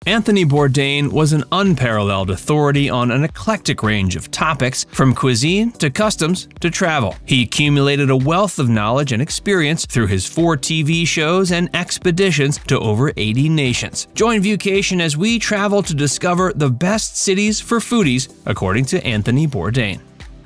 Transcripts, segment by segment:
Anthony Bourdain was an unparalleled authority on an eclectic range of topics, from cuisine to customs to travel. He accumulated a wealth of knowledge and experience through his 4 TV shows and expeditions to over 80 nations. Join Viewcation as we travel to discover the best cities for foodies, according to Anthony Bourdain.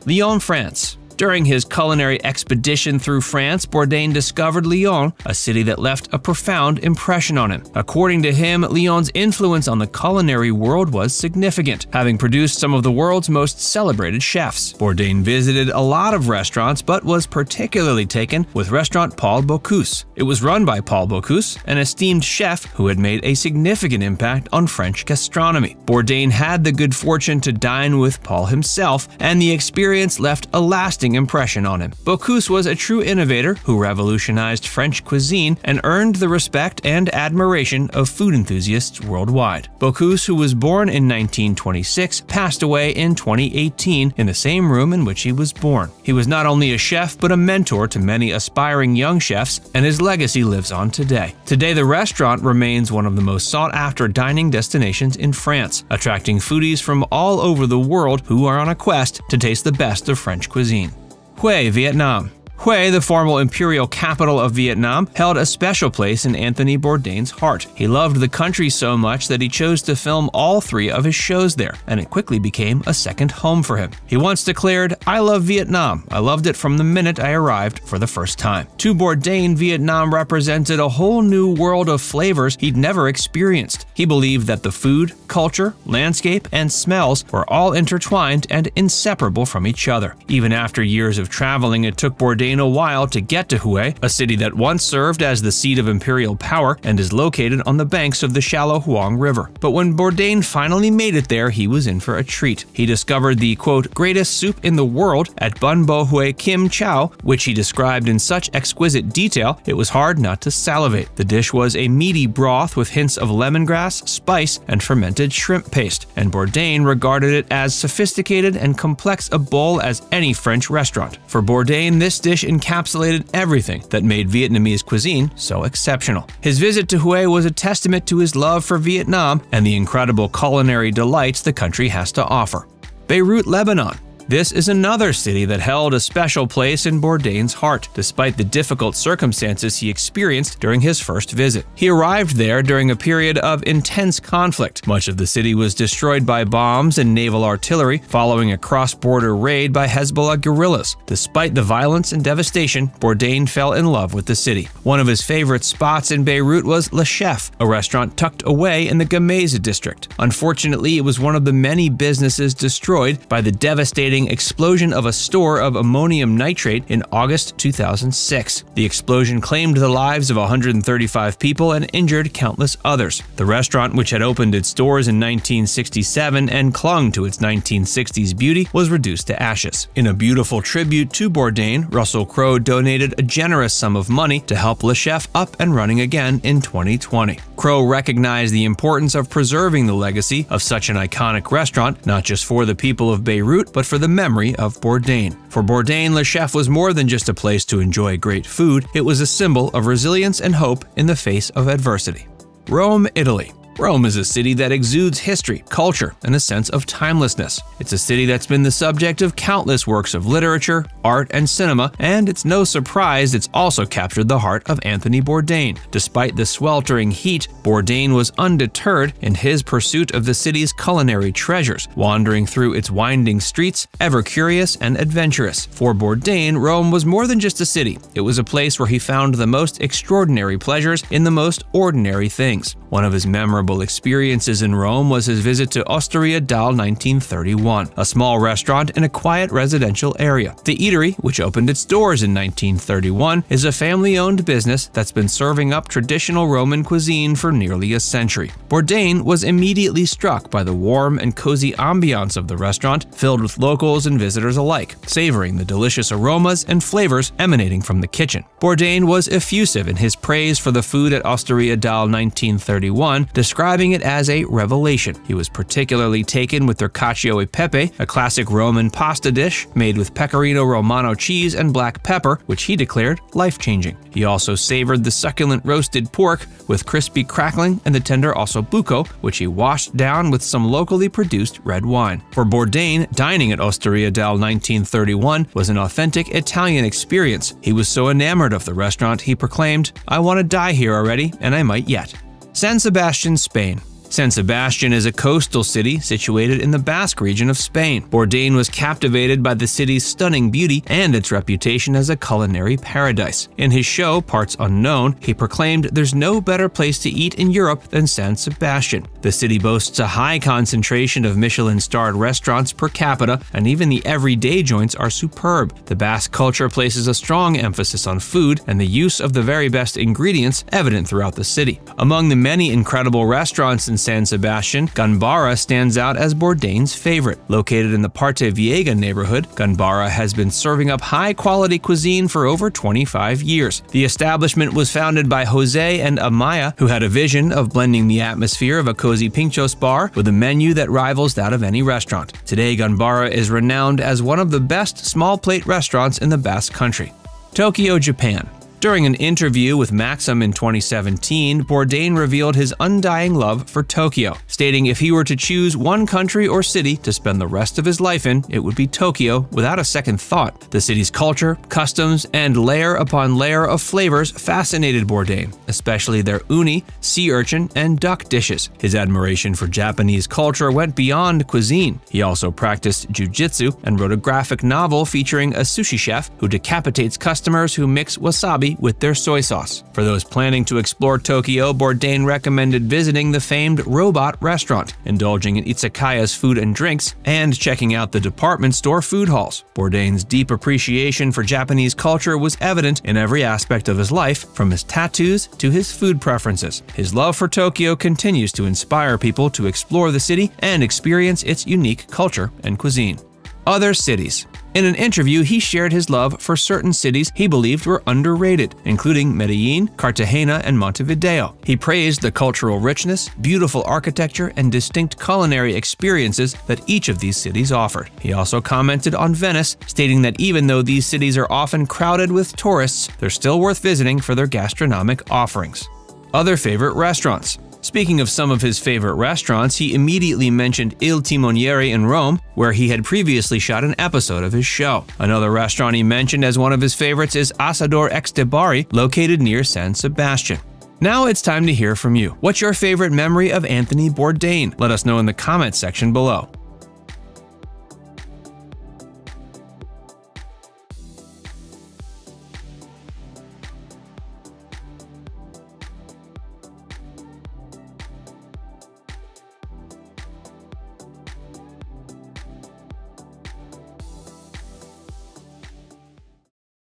Lyon, France. During his culinary expedition through France, Bourdain discovered Lyon, a city that left a profound impression on him. According to him, Lyon's influence on the culinary world was significant, having produced some of the world's most celebrated chefs. Bourdain visited a lot of restaurants, but was particularly taken with restaurant Paul Bocuse. It was run by Paul Bocuse, an esteemed chef who had made a significant impact on French gastronomy. Bourdain had the good fortune to dine with Paul himself, and the experience left a lasting impression on him. Bocuse was a true innovator who revolutionized French cuisine and earned the respect and admiration of food enthusiasts worldwide. Bocuse, who was born in 1926, passed away in 2018 in the same room in which he was born. He was not only a chef but a mentor to many aspiring young chefs, and his legacy lives on today. Today, the restaurant remains one of the most sought-after dining destinations in France, attracting foodies from all over the world who are on a quest to taste the best of French cuisine. Hue, Vietnam. Hue, the former imperial capital of Vietnam, held a special place in Anthony Bourdain's heart. He loved the country so much that he chose to film all 3 of his shows there, and it quickly became a second home for him. He once declared, "I love Vietnam. I loved it from the minute I arrived for the first time." To Bourdain, Vietnam represented a whole new world of flavors he'd never experienced. He believed that the food, culture, landscape, and smells were all intertwined and inseparable from each other. Even after years of traveling, it took Bourdain a while to get to Hue, a city that once served as the seat of imperial power and is located on the banks of the shallow Hoang River. But when Bourdain finally made it there, he was in for a treat. He discovered the, quote, greatest soup in the world at Bun Bo Hue Kim Chow, which he described in such exquisite detail it was hard not to salivate. The dish was a meaty broth with hints of lemongrass, spice, and fermented shrimp paste, and Bourdain regarded it as sophisticated and complex a bowl as any French restaurant. For Bourdain, this dish encapsulated everything that made Vietnamese cuisine so exceptional. His visit to Hue was a testament to his love for Vietnam and the incredible culinary delights the country has to offer. Beirut, Lebanon. This is another city that held a special place in Bourdain's heart, despite the difficult circumstances he experienced during his first visit. He arrived there during a period of intense conflict. Much of the city was destroyed by bombs and naval artillery following a cross-border raid by Hezbollah guerrillas. Despite the violence and devastation, Bourdain fell in love with the city. One of his favorite spots in Beirut was Le Chef, a restaurant tucked away in the Gameza district. Unfortunately, it was one of the many businesses destroyed by the devastating explosion of a store of ammonium nitrate in August 2006. The explosion claimed the lives of 135 people and injured countless others. The restaurant, which had opened its doors in 1967 and clung to its 1960s beauty, was reduced to ashes. In a beautiful tribute to Bourdain, Russell Crowe donated a generous sum of money to help Le Chef up and running again in 2020. Crowe recognized the importance of preserving the legacy of such an iconic restaurant, not just for the people of Beirut, but for the memory of Bourdain. For Bourdain, Le Chef was more than just a place to enjoy great food, it was a symbol of resilience and hope in the face of adversity. Rome, Italy. Rome is a city that exudes history, culture, and a sense of timelessness. It's a city that's been the subject of countless works of literature, art, and cinema, and it's no surprise it's also captured the heart of Anthony Bourdain. Despite the sweltering heat, Bourdain was undeterred in his pursuit of the city's culinary treasures, wandering through its winding streets, ever curious and adventurous. For Bourdain, Rome was more than just a city. It was a place where he found the most extraordinary pleasures in the most ordinary things. One of his memorable experiences in Rome was his visit to Osteria dal 1931, a small restaurant in a quiet residential area. The eatery, which opened its doors in 1931, is a family-owned business that's been serving up traditional Roman cuisine for nearly a century. Bourdain was immediately struck by the warm and cozy ambiance of the restaurant, filled with locals and visitors alike, savoring the delicious aromas and flavors emanating from the kitchen. Bourdain was effusive in his praise for the food at Osteria dal 1931, describing it as a revelation. He was particularly taken with their cacio e pepe, a classic Roman pasta dish made with pecorino romano cheese and black pepper, which he declared life-changing. He also savored the succulent roasted pork with crispy crackling and the tender ossobuco, which he washed down with some locally produced red wine. For Bourdain, dining at Osteria del 1931 was an authentic Italian experience. He was so enamored of the restaurant, he proclaimed, "I want to die here already, and I might yet." San Sebastian, Spain. San Sebastian is a coastal city situated in the Basque region of Spain. Bourdain was captivated by the city's stunning beauty and its reputation as a culinary paradise. In his show, Parts Unknown, he proclaimed there's no better place to eat in Europe than San Sebastian. The city boasts a high concentration of Michelin-starred restaurants per capita, and even the everyday joints are superb. The Basque culture places a strong emphasis on food and the use of the very best ingredients evident throughout the city. Among the many incredible restaurants in San Sebastian, Ganbara stands out as Bourdain's favorite. Located in the Parte Vieja neighborhood, Ganbara has been serving up high-quality cuisine for over 25 years. The establishment was founded by Jose and Amaya, who had a vision of blending the atmosphere of a cozy pinchos bar with a menu that rivals that of any restaurant. Today, Ganbara is renowned as one of the best small-plate restaurants in the Basque Country. Tokyo, Japan. During an interview with Maxim in 2017, Bourdain revealed his undying love for Tokyo, stating if he were to choose one country or city to spend the rest of his life in, it would be Tokyo without a second thought. The city's culture, customs, and layer upon layer of flavors fascinated Bourdain, especially their uni, sea urchin, and duck dishes. His admiration for Japanese culture went beyond cuisine. He also practiced jiu-jitsu and wrote a graphic novel featuring a sushi chef who decapitates customers who mix wasabi with their soy sauce. For those planning to explore Tokyo, Bourdain recommended visiting the famed Robot restaurant, indulging in izakaya's food and drinks, and checking out the department store food halls. Bourdain's deep appreciation for Japanese culture was evident in every aspect of his life, from his tattoos to his food preferences. His love for Tokyo continues to inspire people to explore the city and experience its unique culture and cuisine. Other cities. In an interview, he shared his love for certain cities he believed were underrated, including Medellin, Cartagena, and Montevideo. He praised the cultural richness, beautiful architecture, and distinct culinary experiences that each of these cities offered. He also commented on Venice, stating that even though these cities are often crowded with tourists, they're still worth visiting for their gastronomic offerings. Other favorite restaurants. Speaking of some of his favorite restaurants, he immediately mentioned Il Timoniere in Rome, where he had previously shot an episode of his show. Another restaurant he mentioned as one of his favorites is Asador Ex de Bari, located near San Sebastian. Now it's time to hear from you. What's your favorite memory of Anthony Bourdain? Let us know in the comments section below.